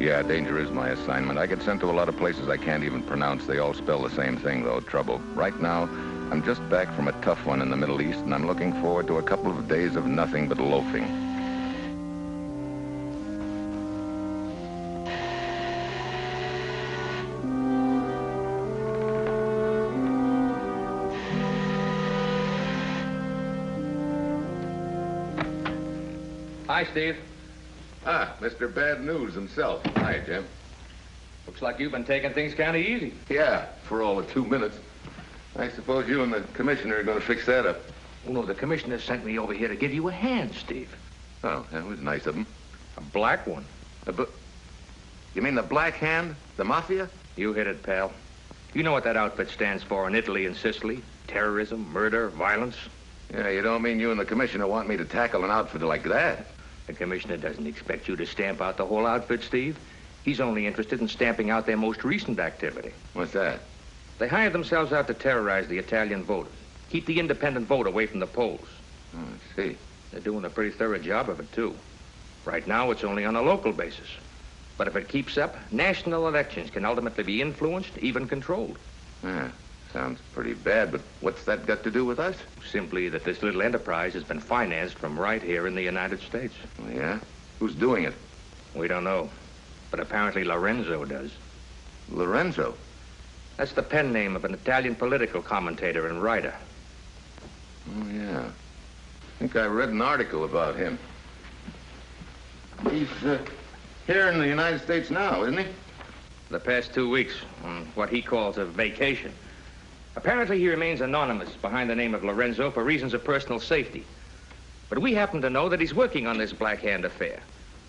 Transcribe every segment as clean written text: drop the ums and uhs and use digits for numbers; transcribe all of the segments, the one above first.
Yeah, danger is my assignment. I get sent to a lot of places I can't even pronounce. They all spell the same thing, though, trouble. Right now, I'm just back from a tough one in the Middle East, and I'm looking forward to a couple of days of nothing but loafing. Hi, Steve. Ah, Mr. Bad News himself. Hi, Jim. Looks like you've been taking things kind of easy. Yeah, for all of 2 minutes. I suppose you and the commissioner are going to fix that up. Oh, no, the commissioner sent me over here to give you a hand, Steve. Oh, that was nice of him. A black one. You mean the Black Hand? The mafia? You hit it, pal. You know what that outfit stands for in Italy and Sicily? Terrorism, murder, violence. Yeah, you don't mean you and the commissioner want me to tackle an outfit like that? The commissioner doesn't expect you to stamp out the whole outfit, Steve. He's only interested in stamping out their most recent activity. What's that? They hired themselves out to terrorize the Italian voter. Keep the independent vote away from the polls. Oh, I see. They're doing a pretty thorough job of it, too. Right now, it's only on a local basis. But if it keeps up, national elections can ultimately be influenced, even controlled. Yeah, sounds pretty bad, but what's that got to do with us? Simply that this little enterprise has been financed from right here in the United States. Oh, yeah? Who's doing it? We don't know. But apparently Lorenzo does. Lorenzo? That's the pen name of an Italian political commentator and writer. Oh, yeah. I think I read an article about him. He's here in the United States now, isn't he? The past 2 weeks on what he calls a vacation. Apparently he remains anonymous behind the name of Lorenzo for reasons of personal safety. But we happen to know that he's working on this Black Hand affair.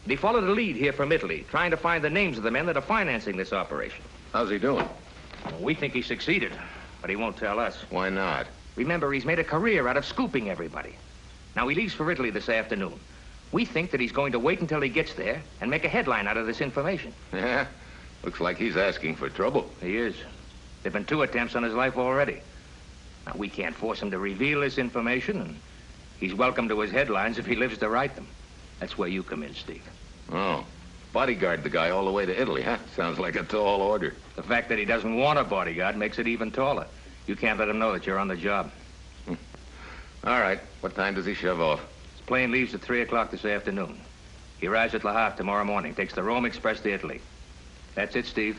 And he followed a lead here from Italy, trying to find the names of the men that are financing this operation. How's he doing? Well, we think he succeeded, but he won't tell us. Why not? Remember, he's made a career out of scooping everybody. Now, he leaves for Italy this afternoon. We think that he's going to wait until he gets there and make a headline out of this information. Yeah? Looks like he's asking for trouble. He is. There've been 2 attempts on his life already. Now, we can't force him to reveal this information, and he's welcome to his headlines if he lives to write them. That's where you come in, Steve. Oh. Bodyguard the guy all the way to Italy, huh? Sounds like a tall order. The fact that he doesn't want a bodyguard makes it even taller. You can't let him know that you're on the job. All right. What time does he shove off? His plane leaves at 3 o'clock this afternoon. He arrives at Le Havre tomorrow morning, takes the Rome Express to Italy. That's it, Steve.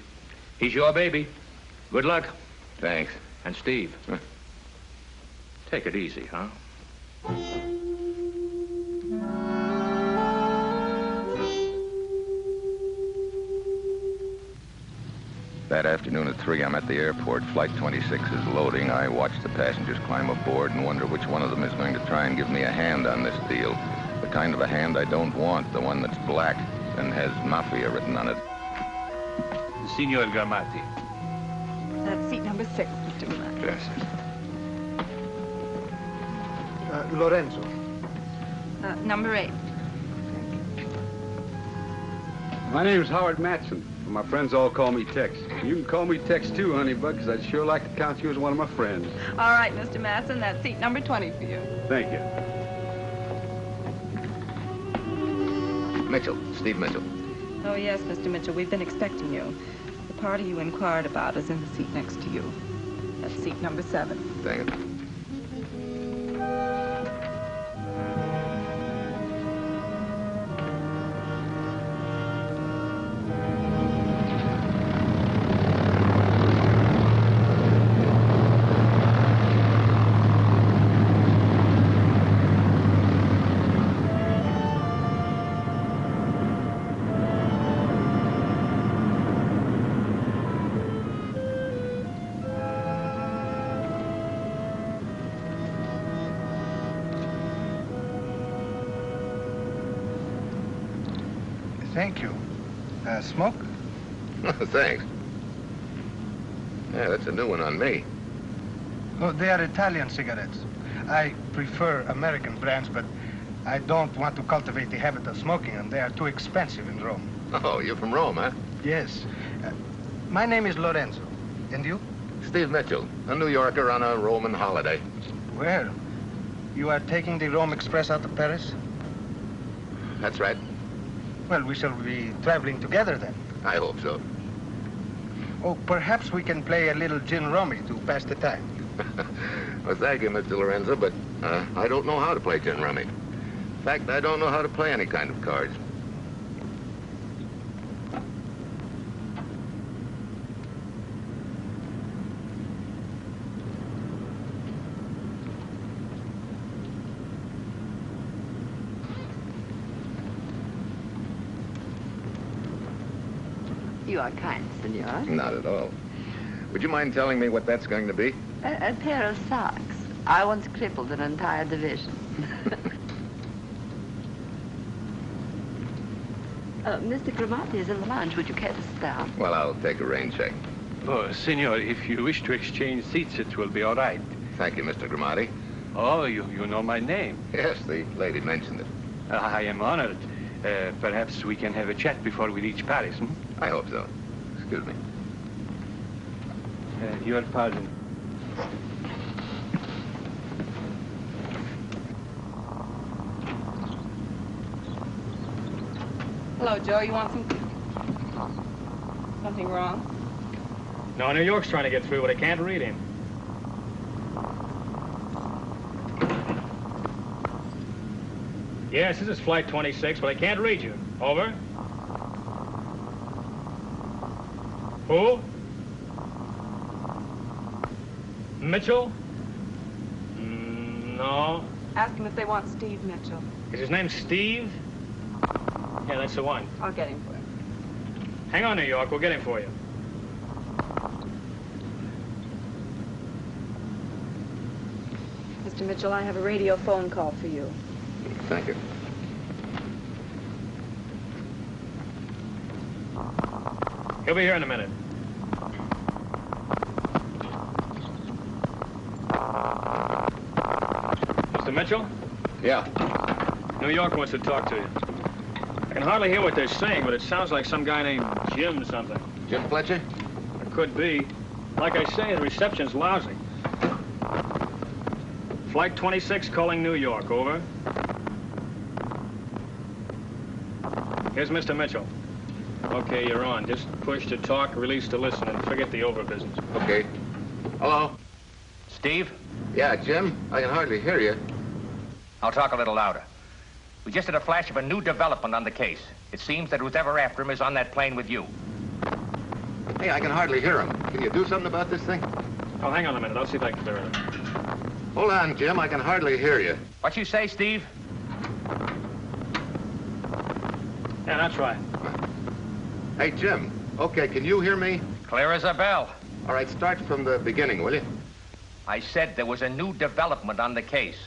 He's your baby. Good luck. Thanks. And Steve, take it easy, huh? That afternoon at 3, I'm at the airport. Flight 26 is loading. I watch the passengers climb aboard and wonder which one of them is going to try and give me a hand on this deal. The kind of a hand I don't want, the one that's black and has mafia written on it. Signor Gramati. That's seat number 6, Mr. Gramati. Yes. Lorenzo. Number 8. My name's Howard Matson. My friends all call me Tex. You can call me Tex too, honey bug, because I'd sure like to count you as one of my friends. All right, Mr. Matson, that's seat number 20 for you. Thank you. Mitchell. Steve Mitchell. Oh, yes, Mr. Mitchell, we've been expecting you. The party you inquired about is in the seat next to you. That's seat number 7. Dang it. Thank you. Smoke? Thanks. Yeah, that's a new one on me. Oh, they are Italian cigarettes. I prefer American brands, but I don't want to cultivate the habit of smoking them. They are too expensive in Rome. Oh, you're from Rome, huh? Yes. My name is Lorenzo. And you? Steve Mitchell, a New Yorker on a Roman holiday. Where? You are taking the Rome Express out of Paris? That's right. Well, we shall be traveling together then. I hope so. Oh, perhaps we can play a little gin rummy to pass the time. Well, thank you, Mr. Lorenzo, but I don't know how to play gin rummy. In fact, I don't know how to play any kind of cards. You are kind, senor. Not at all. Would you mind telling me what that's going to be? A pair of socks. I once crippled an entire division. Mr. Gramati is in the lounge. Would you care to sit down? Well, I'll take a rain check. Oh, senor, if you wish to exchange seats, it will be all right. Thank you, Mr. Gramati. Oh, you know my name. Yes, the lady mentioned it. I am honored. Perhaps we can have a chat before we reach Paris, hmm? I hope so. Excuse me. Your pardon. Hello, Joe. You want something wrong? No, New York's trying to get through, but I can't read him. Yes, this is Flight 26, but I can't read you. Over. Who? Mitchell? No. Ask him if they want Steve Mitchell. Is his name Steve? Yeah, that's the one. I'll get him for you. Hang on, New York. We'll get him for you. Mr. Mitchell, I have a radio phone call for you. Thank you. He'll be here in a minute. Mr. Mitchell? Yeah. New York wants to talk to you. I can hardly hear what they're saying, but it sounds like some guy named Jim something. Jim Fletcher? It could be. Like I say, the reception's lousy. Flight 26 calling New York, over. Here's Mr. Mitchell. Okay, you're on. Just push to talk, release to listen, and forget the over business. Okay. Hello? Steve? Yeah, Jim? I can hardly hear you. I'll talk a little louder. We just had a flash of a new development on the case. It seems that who's ever after him is on that plane with you. Hey, I can hardly hear him. Can you do something about this thing? Oh, hang on a minute. I'll see if I can clear it. Hold on, Jim. I can hardly hear you. What you say, Steve? Yeah, that's right. Hey, Jim. Okay, can you hear me? Clear as a bell. All right, start from the beginning, will you? I said there was a new development on the case.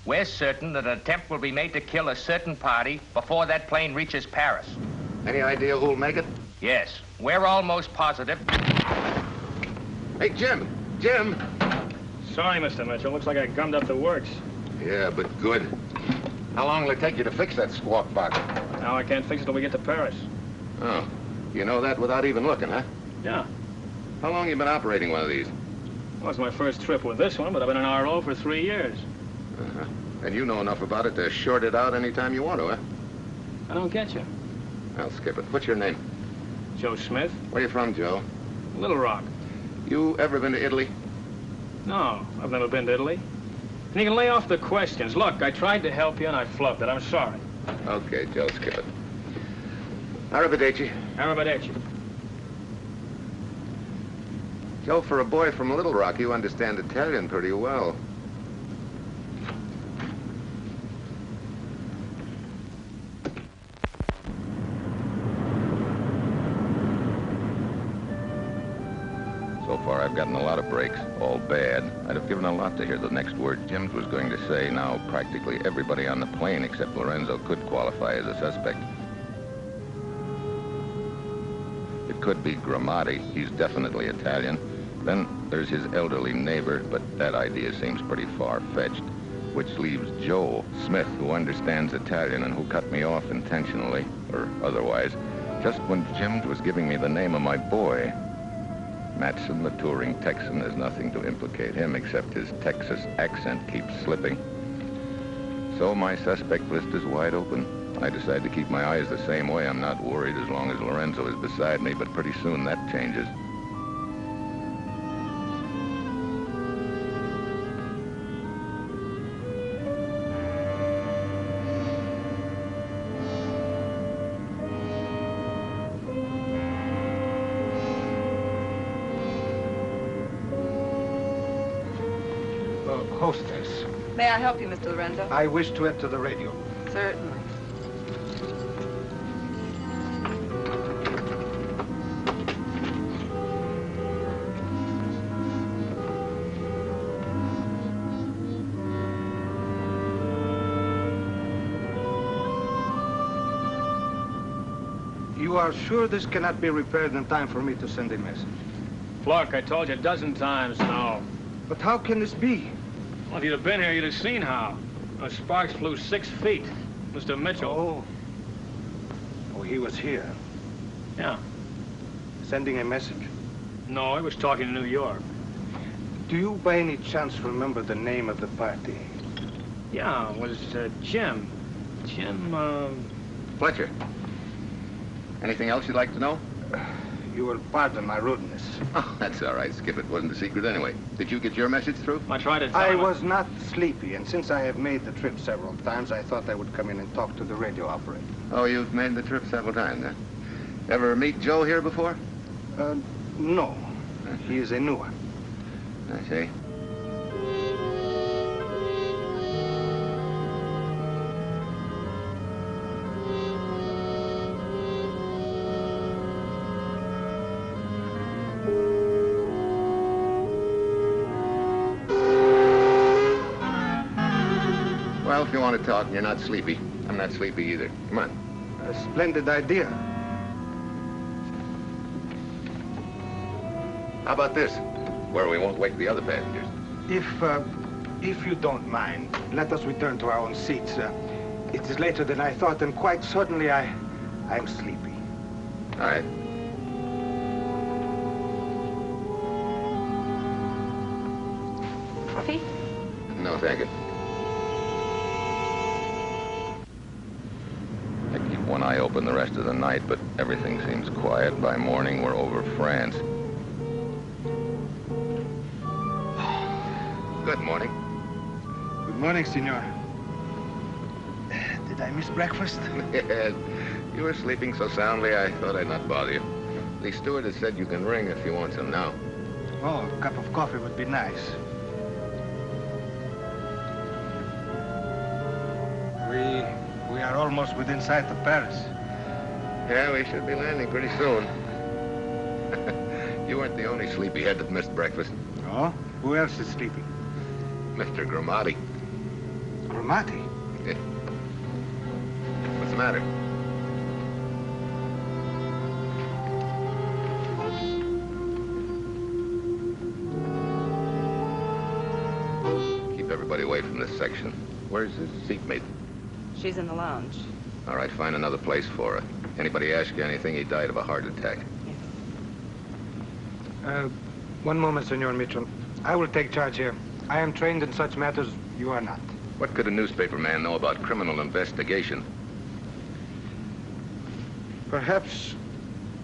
We're certain that an attempt will be made to kill a certain party before that plane reaches Paris. Any idea who'll make it? Yes, we're almost positive. Hey, Jim! Jim! Sorry, Mr. Mitchell. Looks like I gummed up the works. Yeah, but good. How long will it take you to fix that squawk box? Now I can't fix it till we get to Paris. Oh, you know that without even looking, huh? Yeah. How long you been operating one of these? Well, it's my first trip with this one, but I've been an RO for 3 years. Uh-huh. And you know enough about it to short it out anytime you want to, huh? I don't get you. I'll skip it. What's your name? Joe Smith, Where you from, Joe? Little Rock. You ever been to Italy? No, I've never been to Italy. And you can lay off the questions. Look, I tried to help you and I flubbed it. I'm sorry. Okay, Joe, skip it. Arrivederci. Arrivederci. Joe, for a boy from Little Rock, you understand Italian pretty well. So far, I've gotten a lot of breaks, all bad. I'd have given a lot to hear the next word Jim was going to say. Now, practically everybody on the plane except Lorenzo could qualify as a suspect. could be Gramati. He's definitely Italian. Then there's his elderly neighbor, but that idea seems pretty far-fetched. Which leaves Joe Smith, who understands Italian and who cut me off intentionally, or otherwise, just when Jim was giving me the name of my boy. Matson, the touring Texan, there's nothing to implicate him except his Texas accent keeps slipping. So my suspect list is wide open. I decide to keep my eyes the same way. I'm not worried as long as Lorenzo is beside me, but pretty soon that changes. Hostess, May I help you, Mr. Lorenzo? I wish to enter the radio. Certainly. You are sure this cannot be repaired in time for me to send a message? Clark, I told you a dozen times no. But how can this be? Well, if you'd have been here, you'd have seen how. Those sparks flew 6 feet. Mr. Mitchell. Oh, he was here. Yeah. Sending a message. No, I was talking to New York. Do you by any chance remember the name of the party? Yeah, it was Jim. Fletcher. Anything else you'd like to know? You will pardon my rudeness. Oh, that's all right, Skip. It wasn't a secret anyway. Did you get your message through? I tried to tell I him. was not sleepy, and since I have made the trip several times, I thought I would come in and talk to the radio operator. Oh, you've made the trip several times, huh? Ever meet Joe here before? No. He is a new one. I see. Well, if you want to talk and you're not sleepy, I'm not sleepy either. Come on. A splendid idea. How about this? Where we won't wake the other passengers. If you don't mind, let us return to our own seats. It is later than I thought, and quite suddenly I'm sleepy. All right. Coffee? No, thank you. I keep one eye open the rest of the night, but everything seems quiet. By morning, we're over France. Good morning. Good morning, senor. Did I miss breakfast? Yes. You were sleeping so soundly, I thought I'd not bother you. The stewardess said you can ring if you want some now. Oh, a cup of coffee would be nice. We are almost within sight of Paris. Yeah, we should be landing pretty soon. You weren't the only sleepyhead that missed breakfast. Oh? Who else is sleeping? Mr. Gramati. Gramati? Yeah. What's the matter? Keep everybody away from this section. Where's his seatmate? She's in the lounge. All right, find another place for her. Anybody ask you anything, he died of a heart attack. Yes. One moment, Senor Mitchell. I will take charge here. I am trained in such matters. You are not. What could a newspaper man know about criminal investigation? Perhaps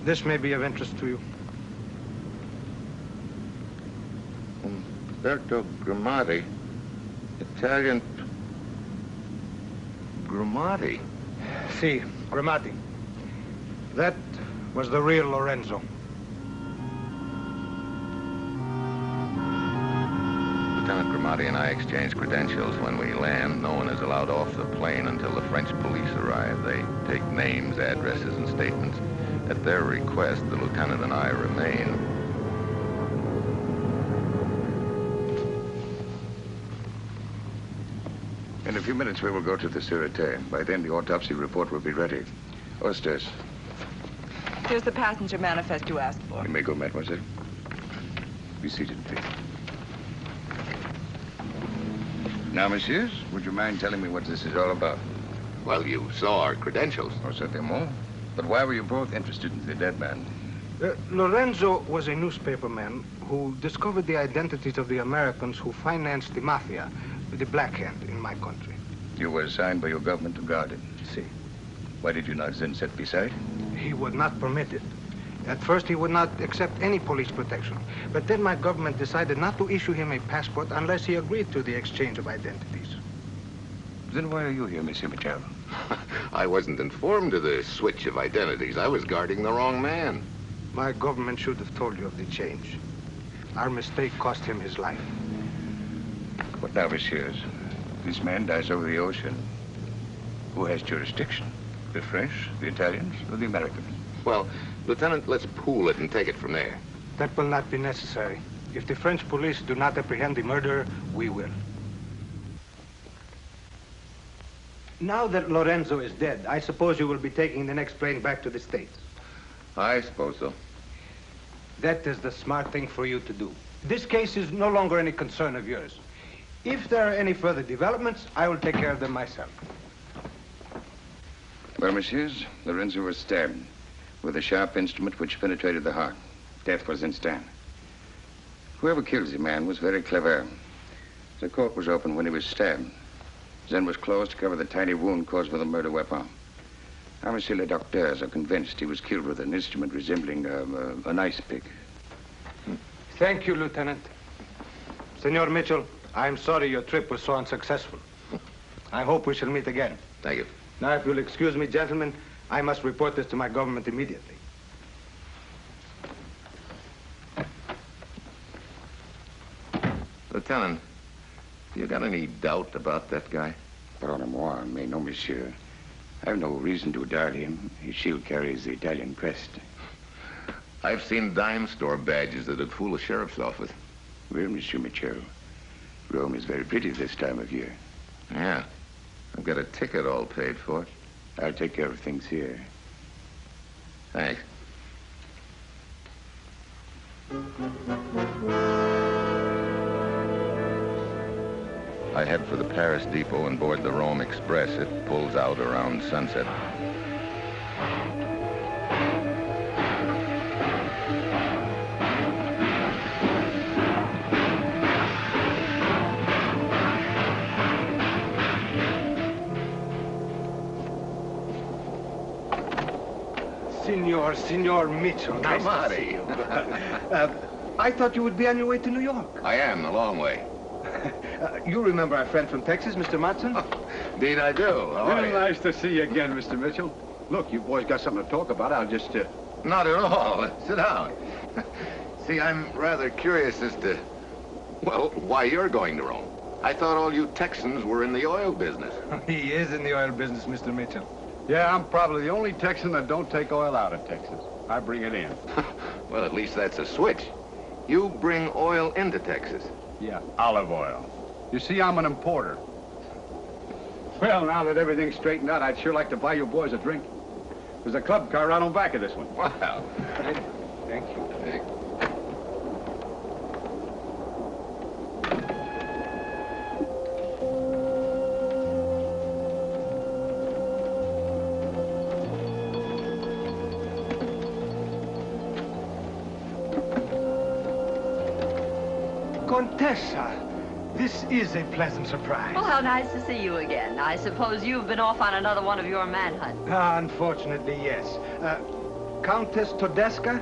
this may be of interest to you. Umberto Gramati. Italian... Gramati? Si, Gramati. That was the real Lorenzo. Lieutenant Gramati and I exchange credentials. When we land, no one is allowed off the plane until the French police arrive. They take names, addresses, and statements. At their request, the lieutenant and I remain. In a few minutes, we will go to the Sûreté. By then, the autopsy report will be ready. Hostess, Here's the passenger manifest you asked for. You may go, mademoiselle. Be seated, please. Now, messieurs, would you mind telling me what this is all about? Well, you saw our credentials. Oh, certainement. But why were you both interested in the dead man? Lorenzo was a newspaperman who discovered the identities of the Americans who financed the mafia, the Black Hand, in my country. You were assigned by your government to guard it. See. Why did you not then set beside? He would not permit it. At first, he would not accept any police protection. But then my government decided not to issue him a passport unless he agreed to the exchange of identities. Then why are you here, Monsieur Mitchell? I wasn't informed of the switch of identities. I was guarding the wrong man. My government should have told you of the change. Our mistake cost him his life. What now, messieurs? This man dies over the ocean. Who has jurisdiction? The French, the Italians, or the Americans? Well, Lieutenant, let's pool it and take it from there. That will not be necessary. If the French police do not apprehend the murderer, we will. Now that Lorenzo is dead, I suppose you will be taking the next plane back to the States. I suppose so. That is the smart thing for you to do. This case is no longer any concern of yours. If there are any further developments, I will take care of them myself. Well, messieurs, Lorenzo was stabbed with a sharp instrument which penetrated the heart. Death was instant. Whoever killed the man was very clever. The cork was open when he was stabbed. Then was closed to cover the tiny wound caused by the murder weapon. Now, monsieur, les docteurs are convinced he was killed with an instrument resembling an ice pick. Thank you, Lieutenant. Senor Mitchell, I'm sorry your trip was so unsuccessful. I hope we shall meet again. Thank you. Now, if you'll excuse me, gentlemen, I must report this to my government immediately. Lieutenant, you got any doubt about that guy? Pardonnez-moi, mais non, monsieur. I have no reason to doubt him. His shield carries the Italian crest. I've seen dime store badges that'd fool a sheriff's office. Well, Monsieur Mitchell, Rome is very pretty this time of year. Yeah. I've got a ticket all paid for. I'll take care of things here. Thanks. I head for the Paris depot and board the Rome Express. It pulls out around sunset. Senor Mitchell. Nice to see you. I thought you would be on your way to New York. I am, a long way. You remember our friend from Texas, Mr. Matson? Indeed I do. How are Real you? nice to see you again, Mr. Mitchell. Look, you boys got something to talk about. I'll just, Not at all. Sit down. See, I'm rather curious as to, well, why you're going to Rome. I thought all you Texans were in the oil business. He is in the oil business, Mr. Mitchell. Yeah, I'm probably the only Texan that don't take oil out of Texas. I bring it in. Well, at least that's a switch. You bring oil into Texas. Yeah, olive oil. You see, I'm an importer. Well, now that everything's straightened out, I'd sure like to buy you boys a drink. There's a club car right on back of this one. Wow. Thank you. Contessa, this is a pleasant surprise. Well, how nice to see you again. I suppose you've been off on another one of your manhunts. Unfortunately, yes. Countess Todesca,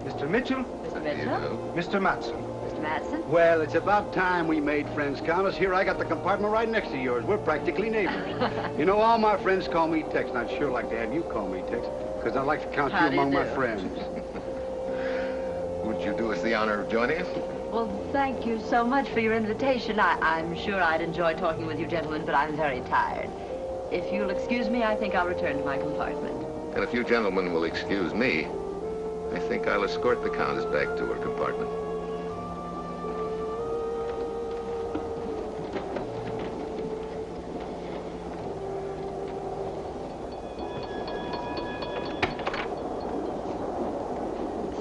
Mr. Mitchell, Mr. Mitchell? Mr. Matson. Mr. Matson? Well, it's about time we made friends, Countess. Here, I got the compartment right next to yours. We're practically neighbors. You know, all my friends call me Tex, and I'd sure like to have you call me Tex, because I'd like to count How you do you among my do? friends. Would you do us the honor of joining us? Well, thank you so much for your invitation. I'm sure I'd enjoy talking with you gentlemen, but I'm very tired. If you'll excuse me, I think I'll return to my compartment. And if you gentlemen will excuse me, I think I'll escort the Countess back to her compartment.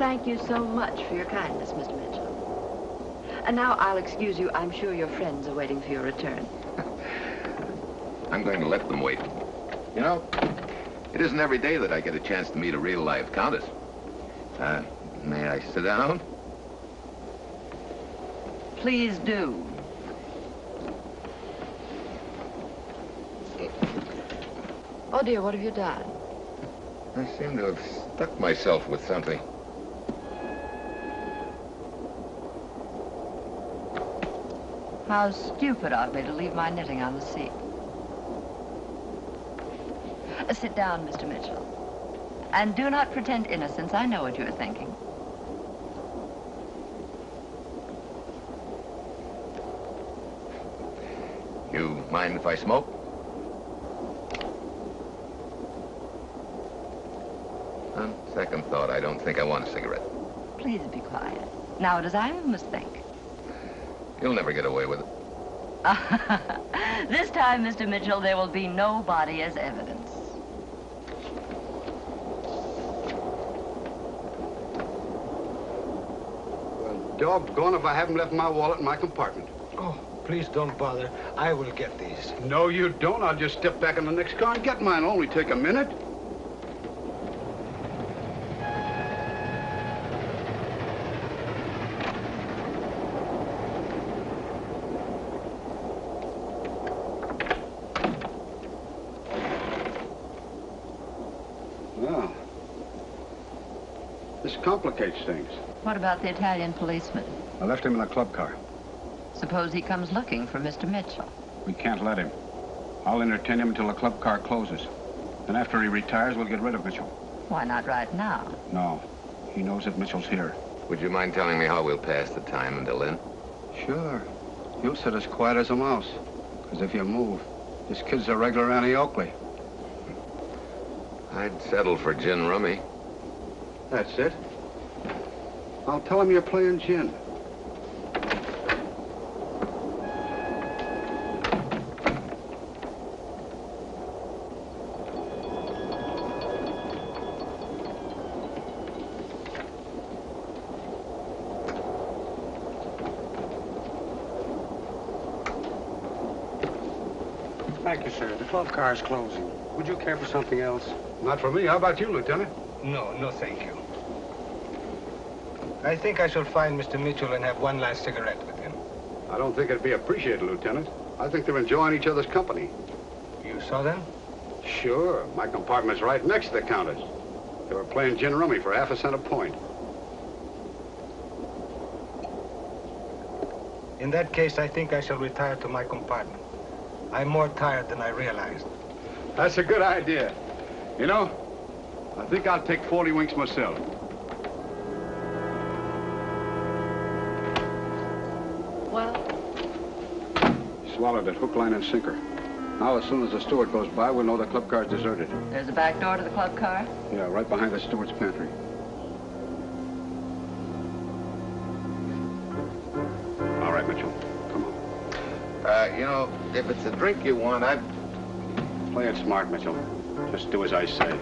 Thank you so much for your kindness, Mr. Mitchell. And now I'll excuse you. I'm sure your friends are waiting for your return. I'm going to let them wait. You know, it isn't every day that I get a chance to meet a real-life countess. May I sit down? Please do. Oh, dear, what have you done? I seem to have stuck myself with something. How stupid of me to leave my knitting on the seat. Sit down, Mr. Mitchell. And do not pretend innocence. I know what you're thinking. You mind if I smoke? On second thought, I don't think I want a cigarette. Please be quiet. Now it is I who must think. You'll never get away with it. This time, Mr. Mitchell, there will be no body as evidence. Well, doggone if I haven't left my wallet in my compartment. Oh, please don't bother. I will get these. No, you don't. I'll just step back in the next car and get mine. It'll only take a minute. Well, this complicates things. What about the Italian policeman? I left him in the club car. Suppose he comes looking for Mr. Mitchell. We can't let him. I'll entertain him until the club car closes. Then after he retires, we'll get rid of Mitchell. Why not right now? No. He knows that Mitchell's here. Would you mind telling me how we'll pass the time until then? Sure. You'll sit as quiet as a mouse. Because if you move, this kid's a regular Annie Oakley. I'd settle for gin rummy. That's it. I'll tell him you're playing gin. Thank you, sir. The club car is closing. Would you care for something else? Not for me. How about you, Lieutenant? No, thank you. I think I shall find Mr. Mitchell and have one last cigarette with him. I don't think it'd be appreciated, Lieutenant. I think they're enjoying each other's company. You saw them? Sure. My compartment's right next to the countess. They were playing gin rummy for half a cent a point. In that case, I think I shall retire to my compartment. I'm more tired than I realized. That's a good idea. You know, I think I'll take 40 winks myself. Well? Swallowed it, hook, line, and sinker. Now, as soon as the steward goes by, we'll know the club car's deserted. There's a back door to the club car? Yeah, right behind the steward's pantry. All right, Mitchell. Come on. You know, if it's a drink you want, I'd... Play it smart, Mitchell. Just do as I say.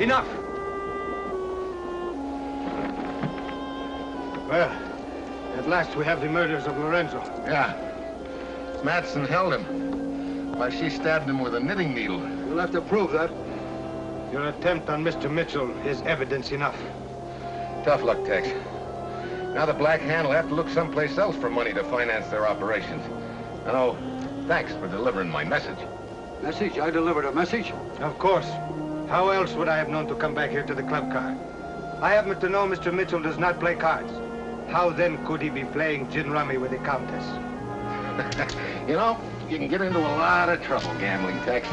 Enough. Well, at last we have the murders of Lorenzo. Yeah. Matson held him while she stabbed him with a knitting needle. You'll have to prove that. Your attempt on Mr. Mitchell is evidence enough. Tough luck, Tex. Now the Black Hand will have to look someplace else for money to finance their operations. And oh, thanks for delivering my message. Message? I delivered a message? Of course. How else would I have known to come back here to the club car? I happen to know Mr. Mitchell does not play cards. How then could he be playing gin rummy with the Countess? You know, you can get into a lot of trouble gambling, Tex.